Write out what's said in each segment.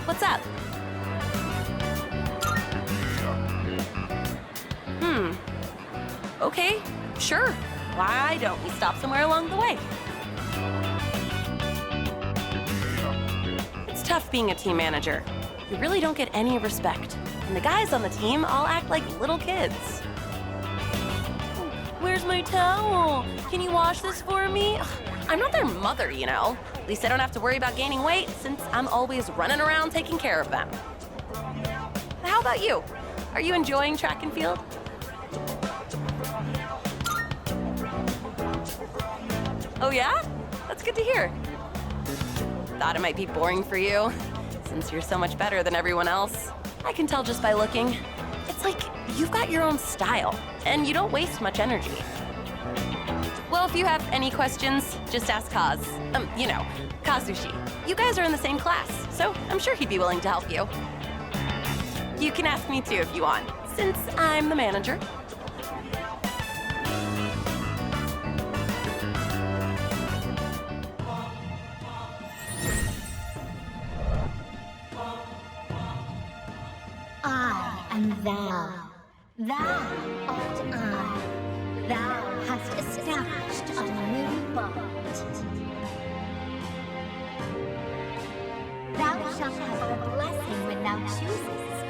What's up? Okay, sure. Why don't we stop somewhere along the way? It's tough being a team manager. You really don't get any respect. And the guys on the team all act like little kids. Where's my towel? Can you wash this for me? Ugh, I'm not their mother, you know. At least I don't have to worry about gaining weight since I'm always running around taking care of them. How about you? Are you enjoying track and field? Oh yeah? That's good to hear. Thought it might be boring for you, since you're so much better than everyone else. I can tell just by looking. It's like you've got your own style, and you don't waste much energy. Well, if you have any questions, just ask Kaz. Kazushi. You guys are in the same class, so I'm sure he'd be willing to help you. You can ask me too if you want, since I'm the manager. I am thou. Thou art I. Thou hast established a new bond. Thou shalt have the blessing when thou choosest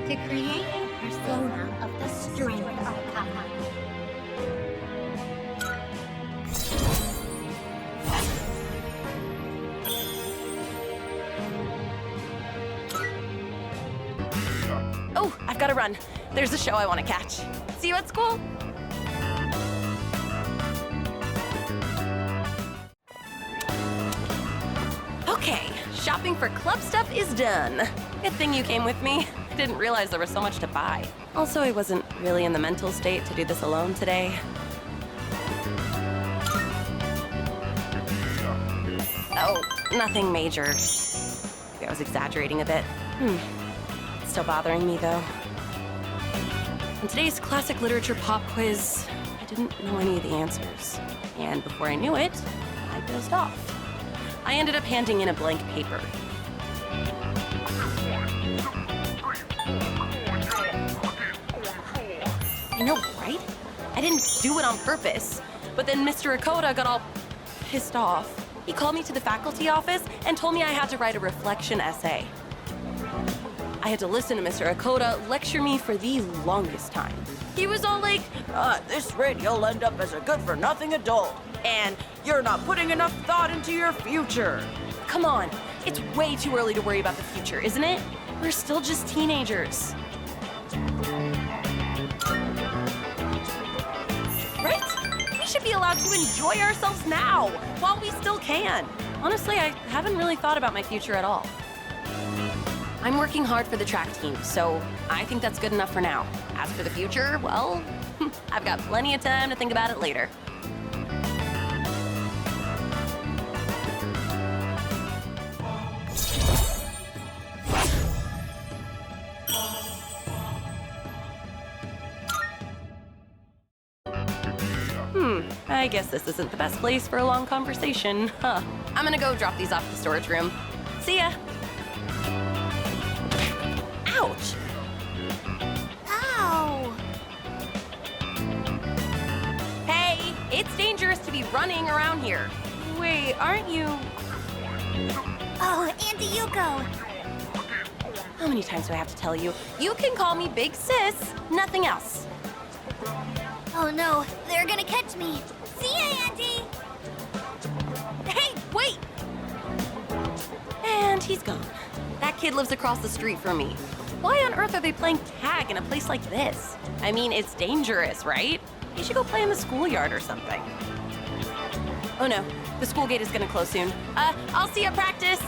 to create a persona of the strength arcana. Oh, I've got to run. There's a show I want to catch. See you at school. Okay, shopping for club stuff is done. Good thing you came with me. I didn't realize there was so much to buy. Also, I wasn't really in the mental state to do this alone today. Oh, nothing major. Maybe I was exaggerating a bit. It's still bothering me, though. In today's classic literature pop quiz, I didn't know any of the answers. And before I knew it, I dozed off. I ended up handing in a blank paper. I know, right? I didn't do it on purpose. But then Mr. Akoda got all pissed off. He called me to the faculty office and told me I had to write a reflection essay. I had to listen to Mr. Akoda lecture me for the longest time. He was all like, at this rate, you'll end up as a good-for-nothing adult. And you're not putting enough thought into your future. Come on, it's way too early to worry about the future, isn't it? We're still just teenagers. Right? We should be allowed to enjoy ourselves now, while we still can. Honestly, I haven't really thought about my future at all. I'm working hard for the track team, so I think that's good enough for now. As for the future, well, I've got plenty of time to think about it later. I guess this isn't the best place for a long conversation, huh? I'm gonna go drop these off at the storage room. See ya! Ouch! Ow! Hey, it's dangerous to be running around here. Wait, aren't you... Oh, Auntie Yuko! How many times do I have to tell you? You can call me Big Sis, nothing else. Oh no, they're gonna catch me. See ya, Auntie! Hey, wait! And he's gone. That kid lives across the street from me. Why on earth are they playing tag in a place like this? I mean, it's dangerous, right? You should go play in the schoolyard or something. Oh no, the school gate is gonna close soon. I'll see you at practice.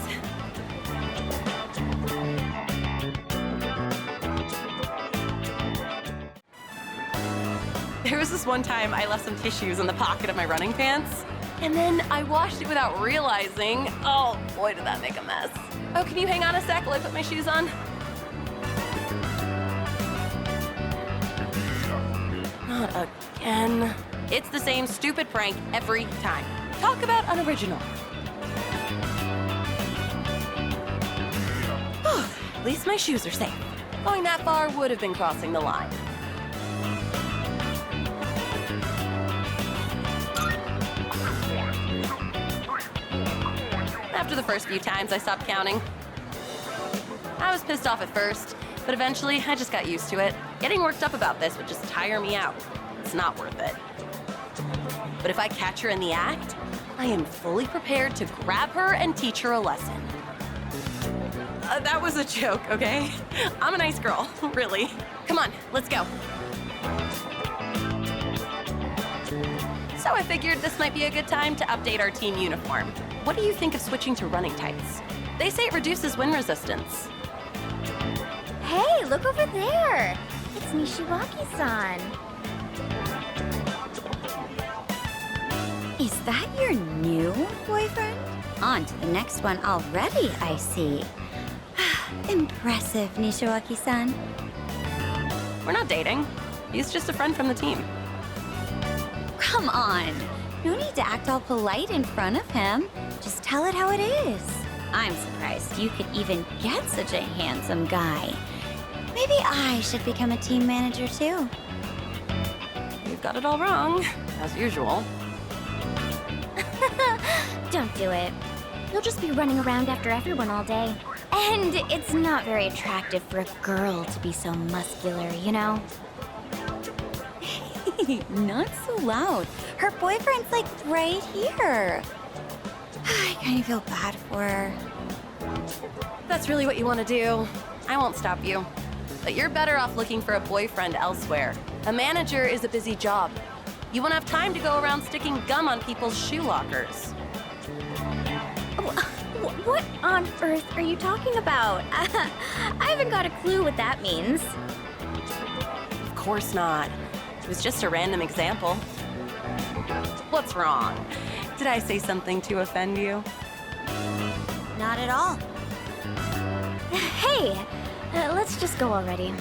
There was this one time I left some tissues in the pocket of my running pants, and then I washed it without realizing. Oh boy, did that make a mess. Oh, can you hang on a sec while I put my shoes on? Not again. It's the same stupid prank every time. Talk about unoriginal. At least my shoes are safe. Going that far would have been crossing the line. After the first few times, I stopped counting. I was pissed off at first, but eventually I just got used to it. Getting worked up about this would just tire me out. It's not worth it. But if I catch her in the act, I am fully prepared to grab her and teach her a lesson. That was a joke, okay? I'm a nice girl, really. Come on, let's go. So I figured this might be a good time to update our team uniform. What do you think of switching to running tights? They say it reduces wind resistance. Hey, look over there! It's Nishiwaki-san. Is that your new boyfriend? On to the next one already, I see. Impressive, Nishiwaki-san. We're not dating. He's just a friend from the team. Come on. No need to act all polite in front of him. Just tell it how it is. I'm surprised you could even get such a handsome guy. Maybe I should become a team manager too. You've got it all wrong, as usual. Don't do it. You'll just be running around after everyone all day. And it's not very attractive for a girl to be so muscular, you know? Hey, not so loud. Her boyfriend's like right here. I kind of feel bad for her. That's really what you want to do. I won't stop you. But you're better off looking for a boyfriend elsewhere. A manager is a busy job. You won't have time to go around sticking gum on people's shoe lockers. What on earth are you talking about? I haven't got a clue what that means. Of course not. It was just a random example. What's wrong? Did I say something to offend you? Not at all. Hey, let's just go already.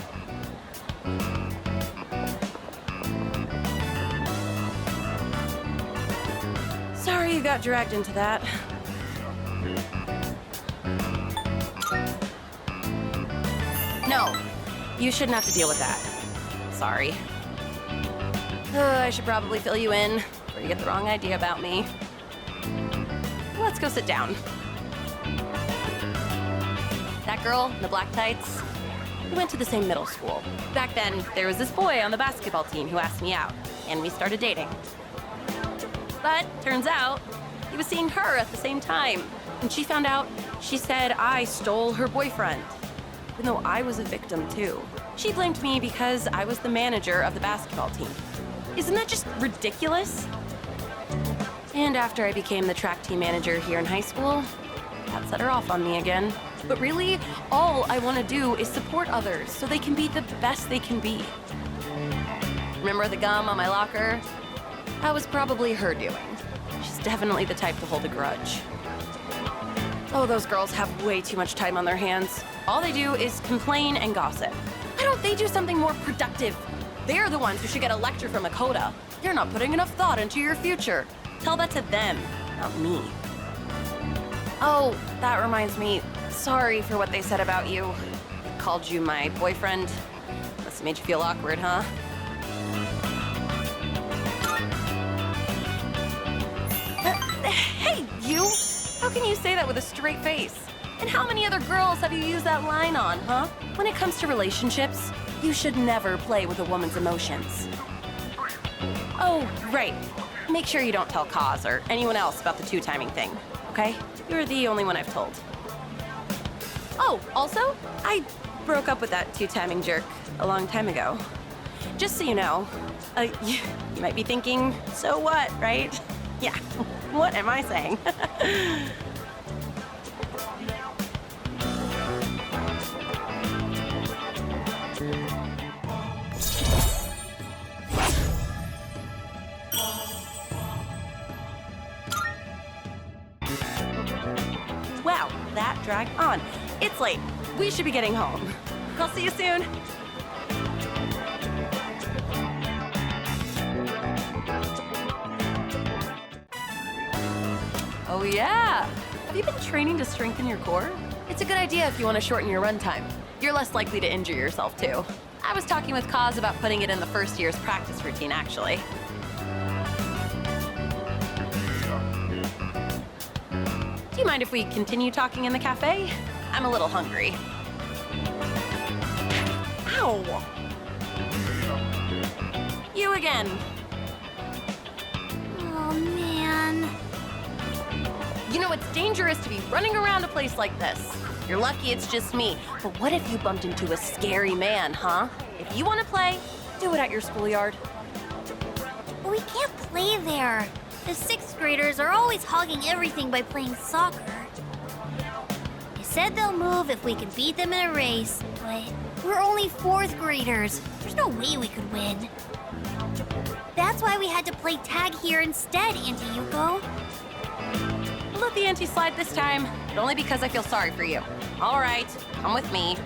Sorry you got dragged into that. No, you shouldn't have to deal with that. Sorry. I should probably fill you in before you get the wrong idea about me. Let's go sit down. That girl in the black tights, we went to the same middle school. Back then, there was this boy on the basketball team who asked me out, and we started dating. But turns out, he was seeing her at the same time. When she found out, she said I stole her boyfriend, even though I was a victim too. She blamed me because I was the manager of the basketball team. Isn't that just ridiculous? And after I became the track team manager here in high school, that set her off on me again. But really, all I want to do is support others so they can be the best they can be. Remember the gum on my locker? That was probably her doing. She's definitely the type to hold a grudge. Oh, those girls have way too much time on their hands. All they do is complain and gossip. Why don't they do something more productive? They're the ones who should get a lecture from Makoto. You're not putting enough thought into your future. Tell that to them, not me. Oh, that reminds me. Sorry for what they said about you. Called you my boyfriend. Must have made you feel awkward, huh? Hey, you! How can you say that with a straight face? And how many other girls have you used that line on, huh? When it comes to relationships, you should never play with a woman's emotions. Oh, right. Make sure you don't tell Kaz or anyone else about the two-timing thing, okay? You're the only one I've told. Oh, also, I broke up with that two-timing jerk a long time ago. Just so you know, you might be thinking, so what, right? Yeah, what am I saying? Wow, that dragged on. It's late. We should be getting home. I'll see you soon. Oh yeah. Have you been training to strengthen your core? It's a good idea if you want to shorten your run time. You're less likely to injure yourself, too. I was talking with Kaz about putting it in the first year's practice routine, actually. Do you mind if we continue talking in the cafe? I'm a little hungry. Ow! You again. Oh, man. You know, it's dangerous to be running around a place like this. You're lucky it's just me. But what if you bumped into a scary man, huh? If you want to play, do it at your schoolyard. But we can't play there. The 6th graders are always hogging everything by playing soccer. They said they'll move if we can beat them in a race, but we're only 4th graders. There's no way we could win. That's why we had to play tag here instead, Auntie Yuko. We'll let the auntie slide this time, but only because I feel sorry for you. All right, come with me.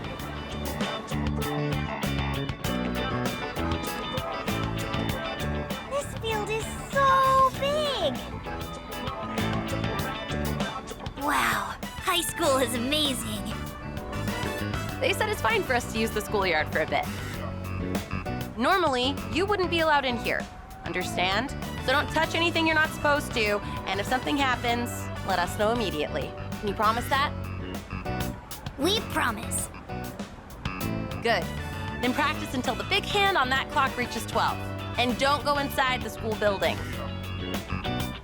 This field is so big! Wow, high school is amazing. They said it's fine for us to use the schoolyard for a bit. Normally, you wouldn't be allowed in here. Understand? So don't touch anything you're not supposed to, and if something happens, let us know immediately. Can you promise that? We promise. Good. Then practice until the big hand on that clock reaches 12. And don't go inside the school building.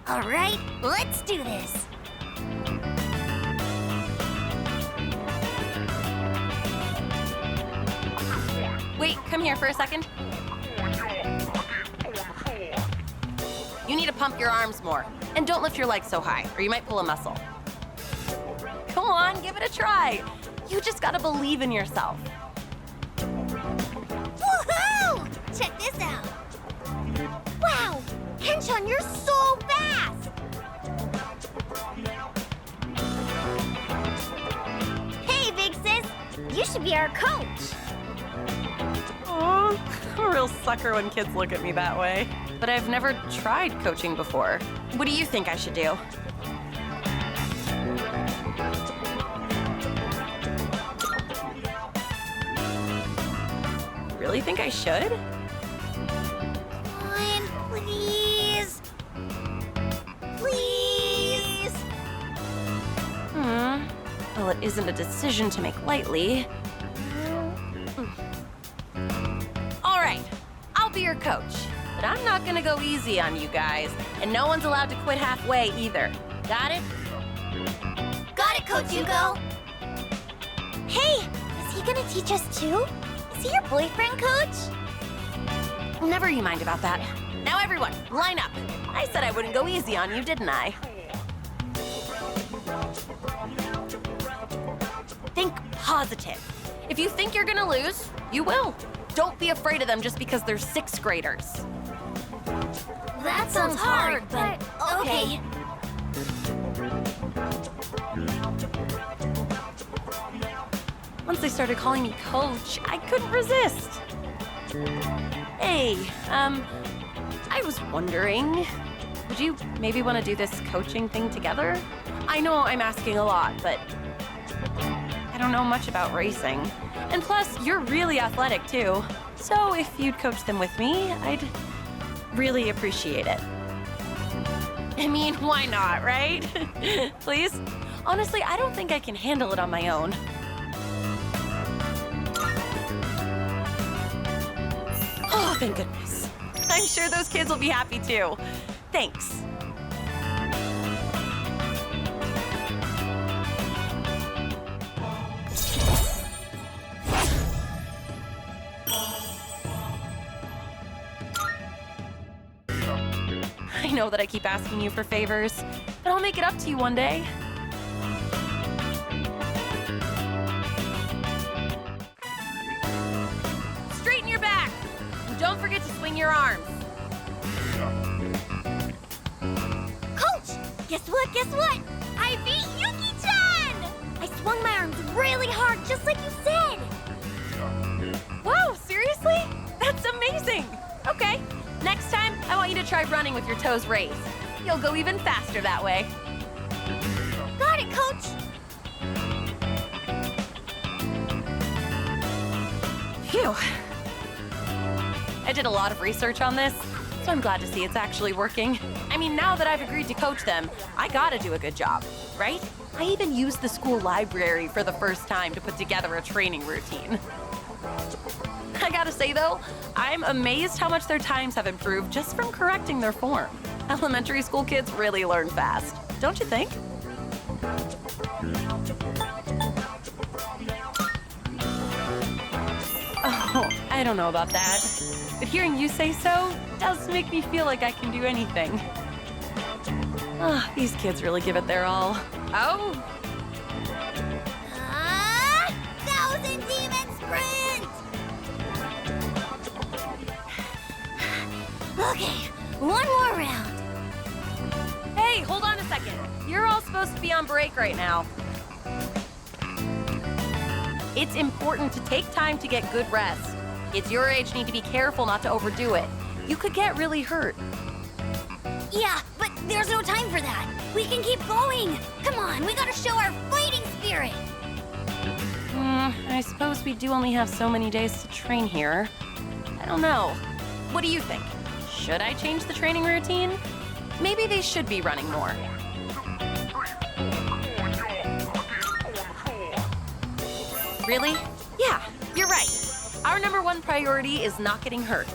All right, let's do this. Wait, come here for a second. You need to pump your arms more. And don't lift your legs so high, or you might pull a muscle. Come on, give it a try. You just gotta believe in yourself. Woohoo! Check this out. Wow, Henshin, you're so fast! Hey, big sis, you should be our coach. Oh, I'm a real sucker when kids look at me that way. But I've never tried coaching before. What do you think I should do? Really think I should? Come on, please. Please. Well, it isn't a decision to make lightly. All right, I'll be your coach. But I'm not gonna go easy on you guys, and no one's allowed to quit halfway either. Got it? Got it, Coach Yuko. Hey, is he gonna teach us too? Is he your boyfriend, Coach? Never you mind about that. Now everyone, line up. I said I wouldn't go easy on you, didn't I? Think positive. If you think you're gonna lose, you will. Don't be afraid of them just because they're 6th graders. That sounds hard, but okay. Once they started calling me coach, I couldn't resist. Hey, I was wondering, would you maybe want to do this coaching thing together? I know I'm asking a lot, but I don't know much about racing. And plus, you're really athletic too. So if you'd coach them with me, I'd really appreciate it. I mean, why not, right? Please? Honestly, I don't think I can handle it on my own. Oh, thank goodness. I'm sure those kids will be happy too. Thanks. I know that I keep asking you for favors, but I'll make it up to you one day. Straighten your back, and don't forget to swing your arms. Coach, guess what? Guess what? I beat Yuki-chan! I swung my arms really hard, just like you said. Whoa, seriously? That's amazing. Okay, next time I want you to try running with your toes raised. You'll go even faster that way. Got it, Coach. Phew. I did a lot of research on this, so I'm glad to see it's actually working. I mean, now that I've agreed to coach them, I gotta do a good job, right? I even used the school library for the first time to put together a training routine. I gotta say though, I'm amazed how much their times have improved just from correcting their form. Elementary school kids really learn fast, don't you think? Oh, I don't know about that. But hearing you say so does make me feel like I can do anything. Ah, these kids really give it their all. Oh, 1,000 demon sprint! Okay, one more round. hey, hold on a second. You're all supposed to be on break right now. It's important to take time to get good rest. Kids your age need to be careful not to overdo it. You could get really hurt. Yeah, but there's no time for that. We can keep going. Come on, we gotta show our fighting spirit. I suppose we do only have so many days to train here. I don't know. What do you think? Should I change the training routine? Maybe they should be running more. Really? Yeah, you're right. Our #1 priority is not getting hurt.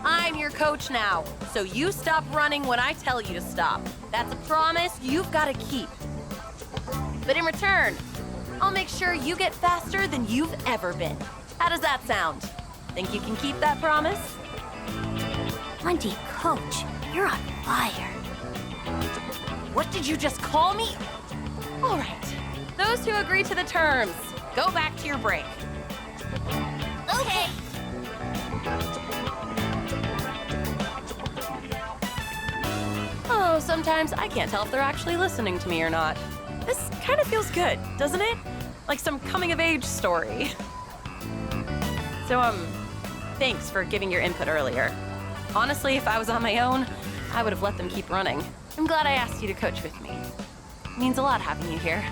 I'm your coach now, so you stop running when I tell you to stop. That's a promise you've got to keep. But in return, I'll make sure you get faster than you've ever been. How does that sound? Think you can keep that promise? Monty, coach, you're on fire. What did you just call me? All right. Those who agree to the terms, go back to your break. Okay. Oh, sometimes I can't tell if they're actually listening to me or not. This kind of feels good, doesn't it? Like some coming-of-age story. So, thanks for giving your input earlier. Honestly, if I was on my own, I would have let them keep running. I'm glad I asked you to coach with me. It means a lot having you here.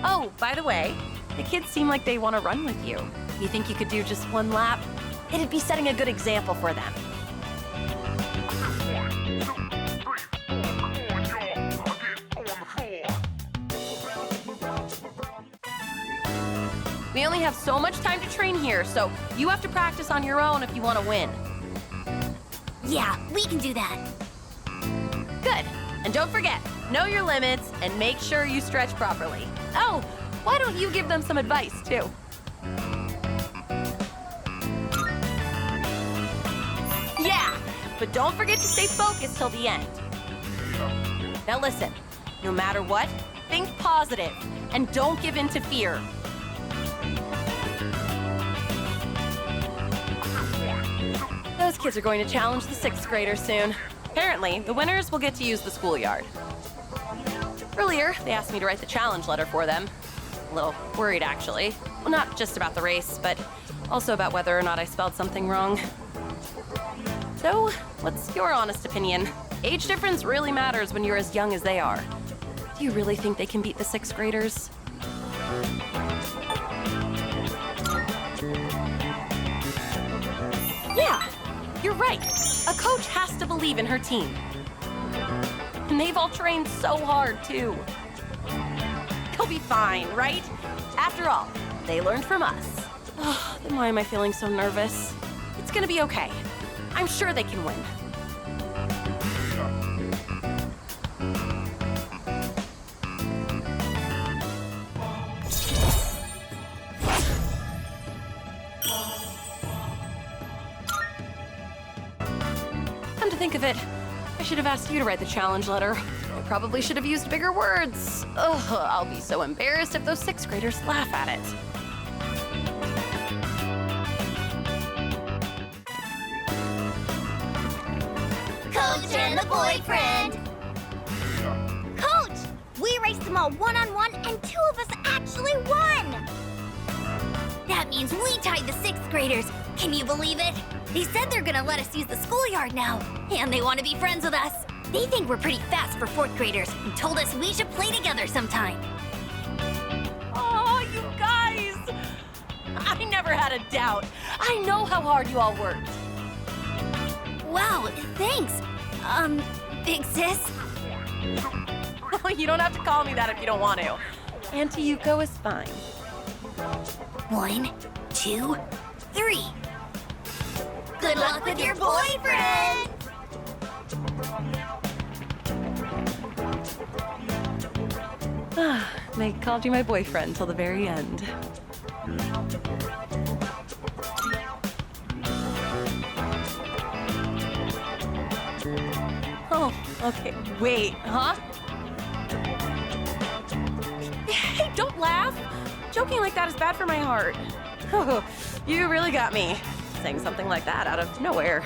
Oh, by the way, the kids seem like they want to run with you. You think you could do just one lap? It'd be setting a good example for them. We only have so much time to train here, so you have to practice on your own if you want to win. Yeah, we can do that. Good. And don't forget, know your limits and make sure you stretch properly. Oh, why don't you give them some advice, too? Yeah, but don't forget to stay focused till the end. Now listen, no matter what, think positive and don't give in to fear. Those kids are going to challenge the 6th graders soon. Apparently, the winners will get to use the schoolyard. Earlier, they asked me to write the challenge letter for them. A little worried, actually. Well, not just about the race, but also about whether or not I spelled something wrong. So, what's your honest opinion? Age difference really matters when you're as young as they are. Do you really think they can beat the 6th graders? Yeah, you're right. A coach has to believe in her team. And they've all trained so hard, too. They'll be fine, right? After all, they learned from us. Oh, then why am I feeling so nervous? It's gonna be okay. I'm sure they can win. Come to think of it, I should have asked you to write the challenge letter. I probably should have used bigger words. Ugh, I'll be so embarrassed if those 6th graders laugh at it. Coach and the boyfriend. Coach, we raced them all one-on-one and 2 of us actually won. That means we tied the 6th graders. Can you believe it? They said they're gonna let us use the schoolyard now, and they want to be friends with us. They think we're pretty fast for 4th graders and told us we should play together sometime. Oh, you guys! I never had a doubt. I know how hard you all worked. Wow, thanks. Big sis. You don't have to call me that if you don't want to. Auntie Yuko is fine. 1, 2, 3. Good luck with your boyfriend! They called you my boyfriend till the very end. Oh, okay. Wait, huh? Hey, don't laugh. Joking like that is bad for my heart. Oh, you really got me. Saying something like that out of nowhere.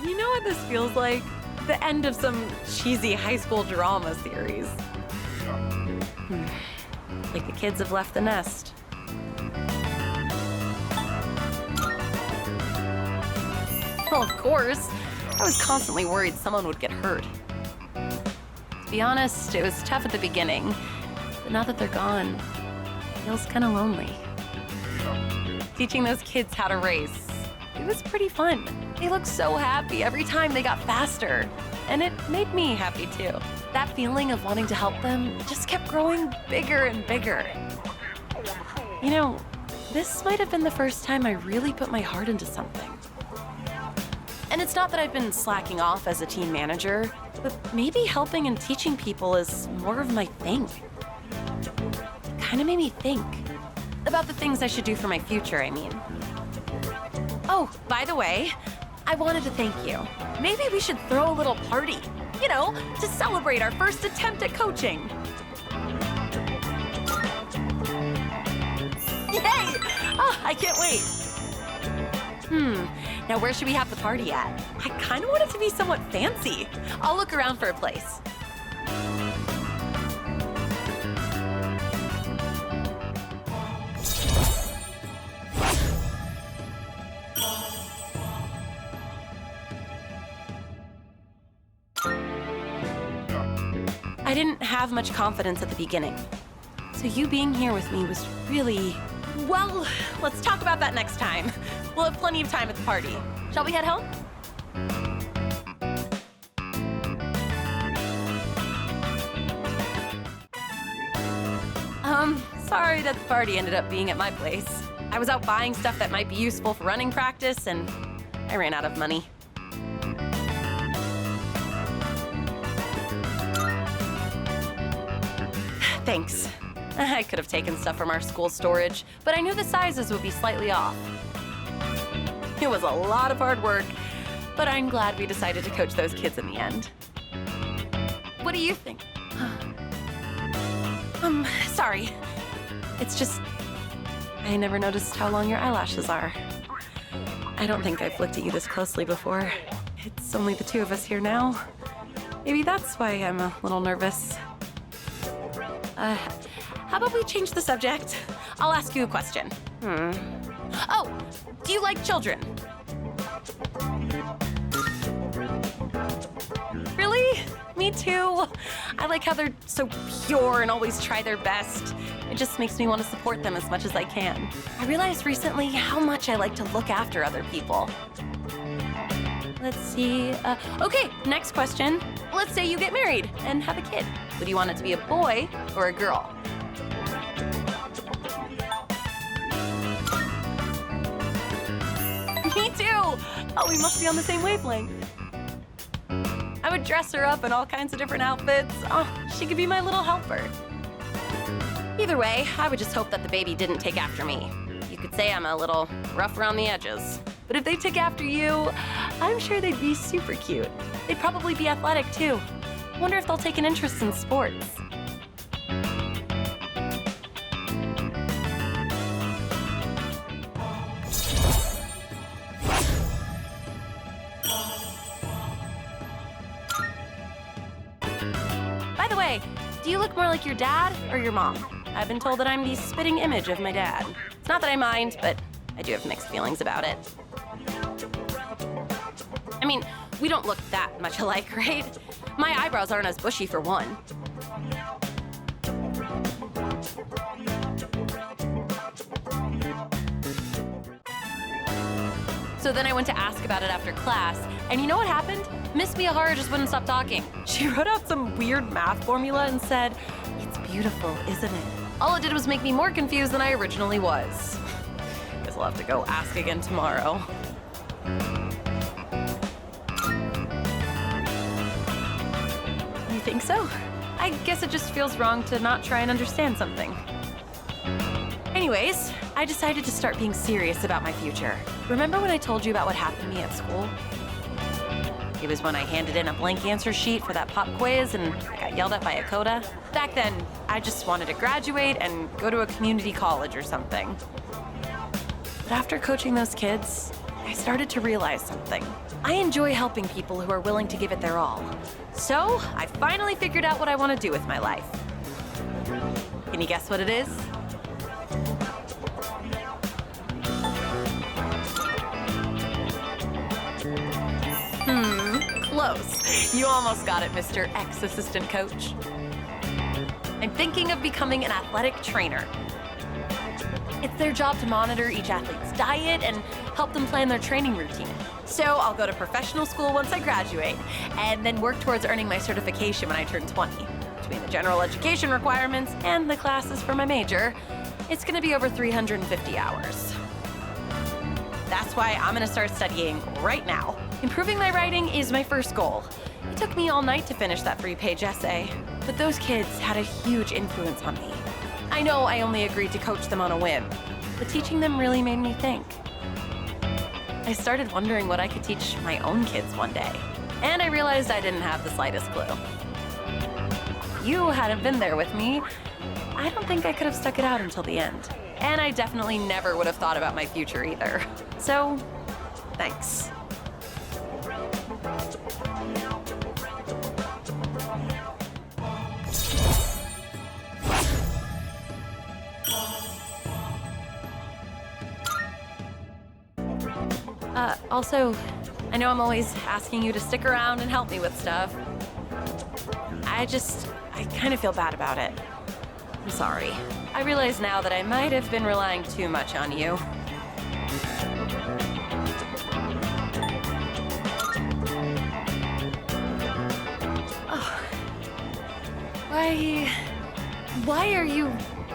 You know what this feels like? The end of some cheesy high school drama series. Like the kids have left the nest. Well, of course. I was constantly worried someone would get hurt. To be honest, it was tough at the beginning. But now that they're gone, it feels kind of lonely. Teaching those kids how to race, it was pretty fun. They looked so happy every time they got faster. And it made me happy too. That feeling of wanting to help them just kept growing bigger and bigger. You know, this might have been the first time I really put my heart into something. And it's not that I've been slacking off as a team manager, but maybe helping and teaching people is more of my thing. It kind of made me think about the things I should do for my future, I mean. Oh, by the way, I wanted to thank you. Maybe we should throw a little party, you know, to celebrate our first attempt at coaching. Yay! Oh, I can't wait. Now where should we have the party at? I kind of want it to be somewhat fancy. I'll look around for a place. I didn't have much confidence at the beginning. So you being here with me was really... Well, let's talk about that next time. We'll have plenty of time at the party. Shall we head home? Sorry that the party ended up being at my place. I was out buying stuff that might be useful for running practice, and I ran out of money. Thanks. I could have taken stuff from our school storage, but I knew the sizes would be slightly off. It was a lot of hard work, but I'm glad we decided to coach those kids in the end. What do you think? Sorry. It's just, I never noticed how long your eyelashes are. I don't think I've looked at you this closely before. It's only the two of us here now. Maybe that's why I'm a little nervous. How about we change the subject? I'll ask you a question. Oh, do you like children? Really? Me too. I like how they're so pure and always try their best. It just makes me want to support them as much as I can. I realized recently how much I like to look after other people. Let's see. Okay, next question. Let's say you get married and have a kid. Would you want it to be a boy or a girl? Me too! Oh, we must be on the same wavelength. I would dress her up in all kinds of different outfits. Oh, she could be my little helper. Either way, I would just hope that the baby didn't take after me. You could say I'm a little rough around the edges. But if they took after you, I'm sure they'd be super cute. They'd probably be athletic too. I wonder if they'll take an interest in sports. By the way, do you look more like your dad or your mom? I've been told that I'm the spitting image of my dad. It's not that I mind, but I do have mixed feelings about it. I mean, we don't look that much alike, right? My eyebrows aren't as bushy for one. So then I went to ask about it after class, and you know what happened? Miss Miyahara just wouldn't stop talking. She wrote out some weird math formula and said, "It's beautiful, isn't it?" All it did was make me more confused than I originally was. Guess I'll have to go ask again tomorrow. You think so? I guess it just feels wrong to not try and understand something. Anyways, I decided to start being serious about my future. Remember when I told you about what happened to me at school? It was when I handed in a blank answer sheet for that pop quiz and I got yelled at by Akoda. Back then, I just wanted to graduate and go to a community college or something. But after coaching those kids, I started to realize something. I enjoy helping people who are willing to give it their all. So, I finally figured out what I want to do with my life. Can you guess what it is? Close. You almost got it, Mr. Ex-Assistant Coach. I'm thinking of becoming an athletic trainer. It's their job to monitor each athlete's diet and help them plan their training routine. So I'll go to professional school once I graduate, and then work towards earning my certification when I turn 20. Between the general education requirements and the classes for my major, it's gonna be over 350 hours. That's why I'm gonna start studying right now. Improving my writing is my first goal. It took me all night to finish that 3-page essay, but those kids had a huge influence on me. I know I only agreed to coach them on a whim, but teaching them really made me think. I started wondering what I could teach my own kids one day, and I realized I didn't have the slightest clue. If you hadn't been there with me, I don't think I could have stuck it out until the end. And I definitely never would have thought about my future either. So, thanks. Also, I know I'm always asking you to stick around and help me with stuff. I kind of feel bad about it. I'm sorry. I realize now that I might have been relying too much on you. Oh. Why are you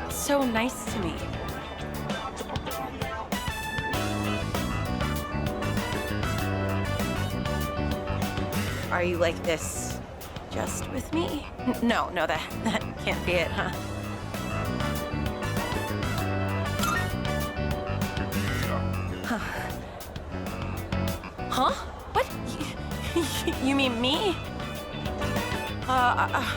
so nice to me? Are you like this just with me? No, that can't be it, huh? Huh? What? You mean me? Are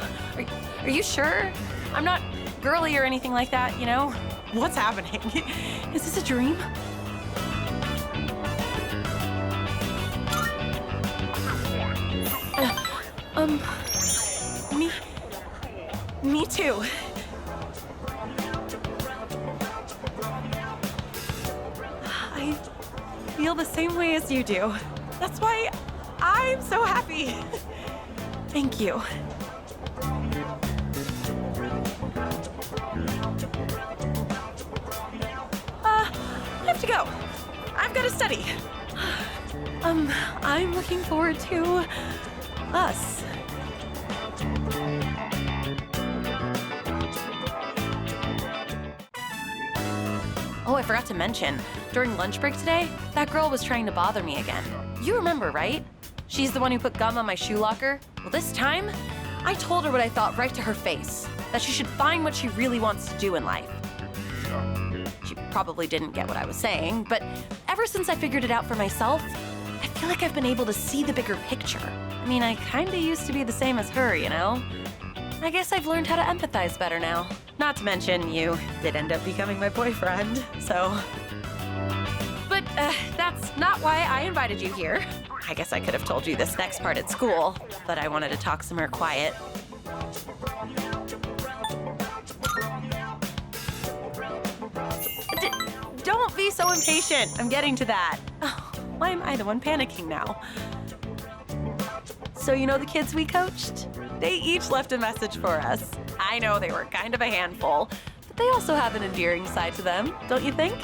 you sure? I'm not girly or anything like that, you know? What's happening? Is this a dream? Me too. I feel the same way as you do. That's why I'm so happy. Thank you. I have to go. I've got to study. I'm looking forward to us. Oh, I forgot to mention, during lunch break today, that girl was trying to bother me again. You remember, right? She's the one who put gum on my shoe locker. Well, this time, I told her what I thought right to her face, that she should find what she really wants to do in life. She probably didn't get what I was saying, but ever since I figured it out for myself, I feel like I've been able to see the bigger picture. I mean, I kinda used to be the same as her, you know? I guess I've learned how to empathize better now. Not to mention, you did end up becoming my boyfriend, so... But that's not why I invited you here. I guess I could have told you this next part at school, but I wanted to talk somewhere quiet. Don't be be so impatient. I'm getting to that. Oh, why am I the one panicking now? So you know the kids we coached? They each left a message for us. I know they were kind of a handful, but they also have an endearing side to them, don't you think?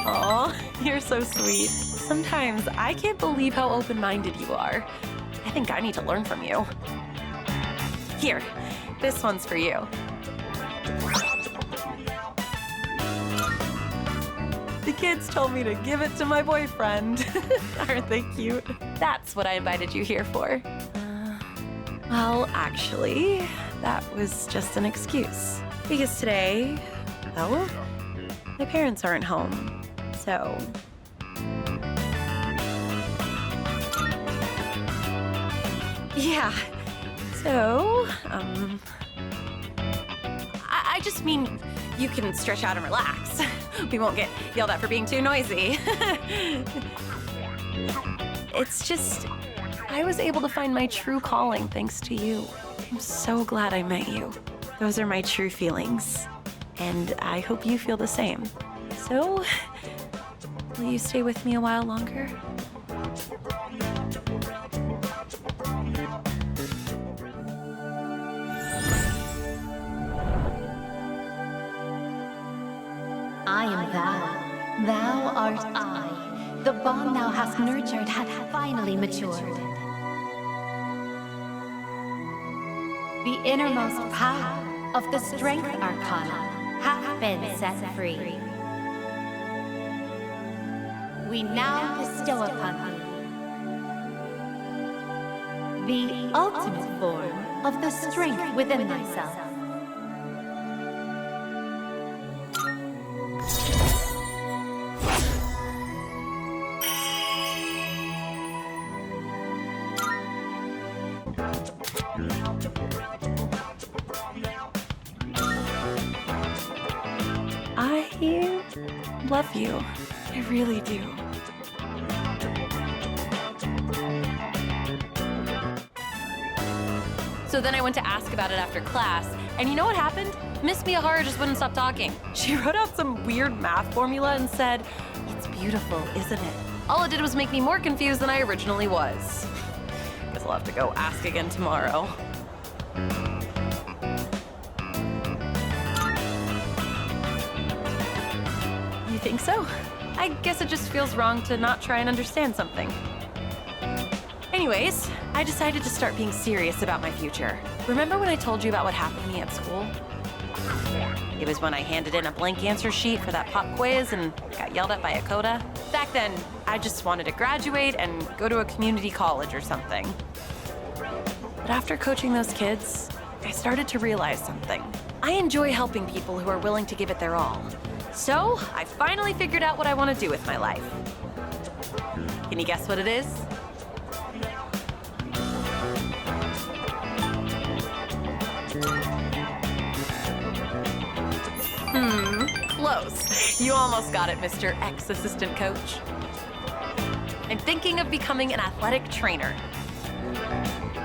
Aw, you're so sweet. Sometimes I can't believe how open-minded you are. I think I need to learn from you. Here, this one's for you. The kids told me to give it to my boyfriend. Aren't they cute? That's what I invited you here for. Well, actually, that was just an excuse. Because today, well, my parents aren't home. So... yeah. So, I just mean you can stretch out and relax. We won't get yelled at for being too noisy. It's just, I was able to find my true calling thanks to you. I'm so glad I met you. Those are my true feelings. And I hope you feel the same. So, will you stay with me a while longer? I am thou, thou art I. The bond thou hast nurtured hath finally matured. The innermost power of the strength arcana hath been set free. We now bestow upon thee the ultimate form of the strength within thyself. I love you. I really do. So then I went to ask about it after class, and you know what happened? Miss Miyahara just wouldn't stop talking. She wrote out some weird math formula and said, "It's beautiful, isn't it?" All it did was make me more confused than I originally was. Guess I'll have to go ask again tomorrow. You think so? I guess it just feels wrong to not try and understand something. Anyways, I decided to start being serious about my future. Remember when I told you about what happened to me at school? It was when I handed in a blank answer sheet for that pop quiz and got yelled at by Akoda. Back then, I just wanted to graduate and go to a community college or something. But after coaching those kids, I started to realize something. I enjoy helping people who are willing to give it their all. So, I finally figured out what I want to do with my life. Can you guess what it is? Close. You almost got it, Mr. Ex-Assistant Coach. I'm thinking of becoming an athletic trainer.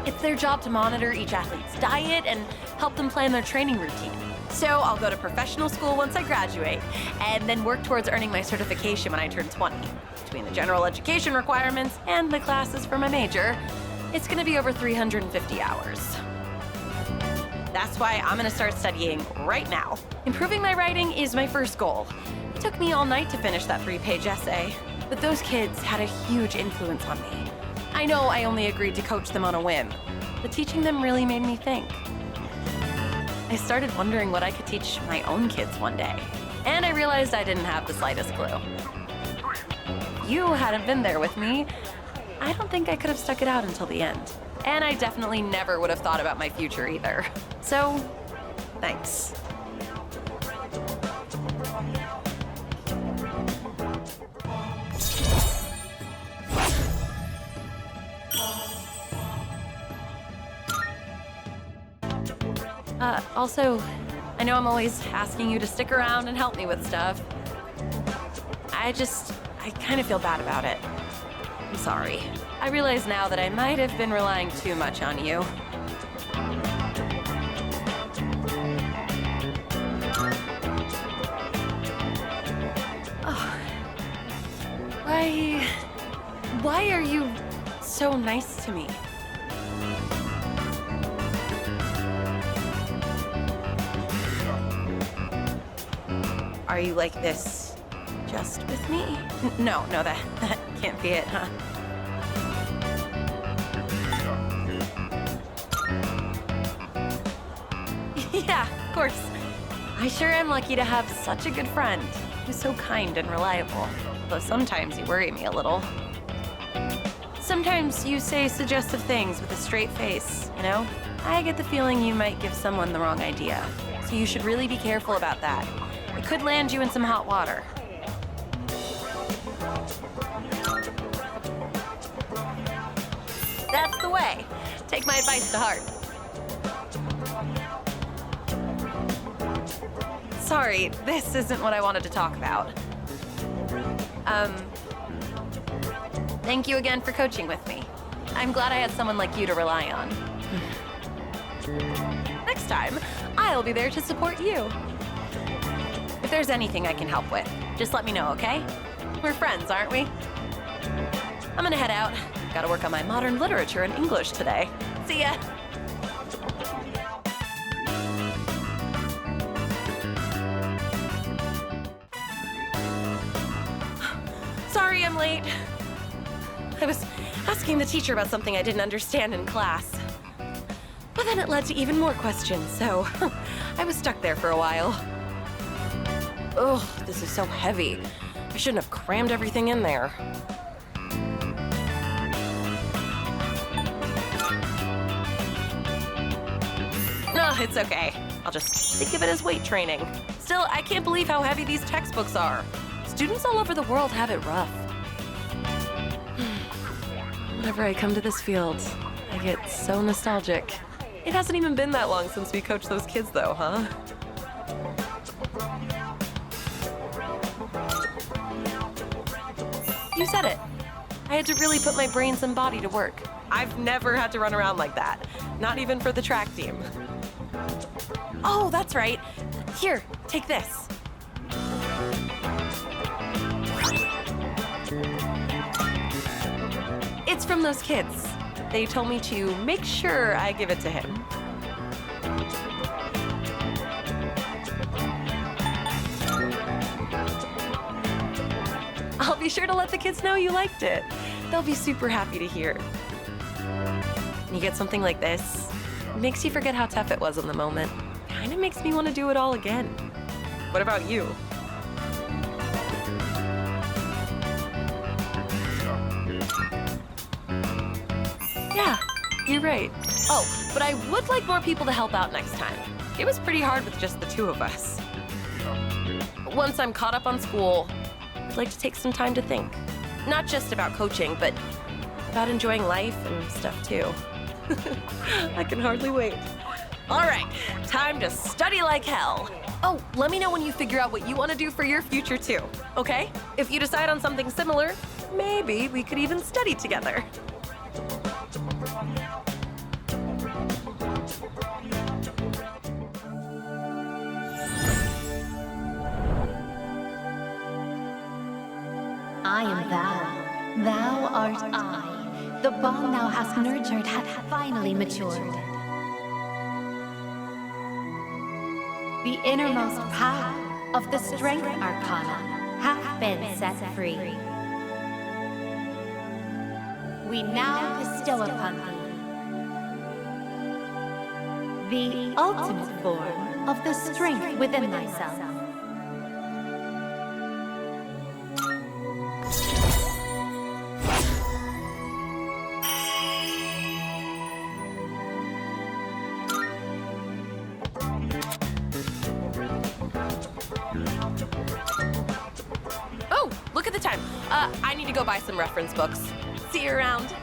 It's their job to monitor each athlete's diet and help them plan their training routine. So I'll go to professional school once I graduate, and then work towards earning my certification when I turn 20. Between the general education requirements and the classes for my major, it's gonna be over 350 hours. That's why I'm gonna start studying right now. Improving my writing is my first goal. It took me all night to finish that 3-page essay, but those kids had a huge influence on me. I know I only agreed to coach them on a whim, but teaching them really made me think. I started wondering what I could teach my own kids one day, and I realized I didn't have the slightest clue. If you hadn't been there with me, I don't think I could have stuck it out until the end. And I definitely never would have thought about my future either. So, thanks. Also, I know I'm always asking you to stick around and help me with stuff. I kind of feel bad about it. I'm sorry. I realize now that I might have been relying too much on you. Why are you so nice to me? Are you like this just with me? No, that can't be it, huh? Yeah, of course. I sure am lucky to have such a good friend who's so kind and reliable. Though sometimes you worry me a little. Sometimes you say suggestive things with a straight face, you know? I get the feeling you might give someone the wrong idea. So you should really be careful about that. It could land you in some hot water. That's the way. Take my advice to heart. Sorry, this isn't what I wanted to talk about. Thank you again for coaching with me. I'm glad I had someone like you to rely on. Next time, I'll be there to support you. If there's anything I can help with, just let me know, okay? We're friends, aren't we? I'm gonna head out. Gotta work on my modern literature and English today. See ya! Sorry I'm late. I was asking the teacher about something I didn't understand in class. But then it led to even more questions, so I was stuck there for a while. Ugh, this is so heavy. I shouldn't have crammed everything in there. No, it's okay. I'll just think of it as weight training. Still, I can't believe how heavy these textbooks are. Students all over the world have it rough. Whenever I come to this field, I get so nostalgic. It hasn't even been that long since we coached those kids though, huh? You said it. I had to really put my brains and body to work. I've never had to run around like that. Not even for the track team. Oh, that's right. Here, take this. It's from those kids. They told me to make sure I give it to him. I'll be sure to let the kids know you liked it. They'll be super happy to hear. When you get something like this, it makes you forget how tough it was in the moment. Kinda makes me want to do it all again. What about you? Yeah, you're right. Oh, but I would like more people to help out next time. It was pretty hard with just the two of us. Once I'm caught up on school, I'd like to take some time to think. Not just about coaching, but about enjoying life and stuff too. I can hardly wait. All right, time to study like hell. Oh, let me know when you figure out what you want to do for your future too, okay? If you decide on something similar, maybe we could even study together. I am thou. Thou art I. The bond thou hast nurtured hath finally matured. The innermost power of the strength arcana hath been set free. We now bestow upon thee the ultimate form of the strength within thyself. Oh, look at the time. I need to go buy some reference books. See you around.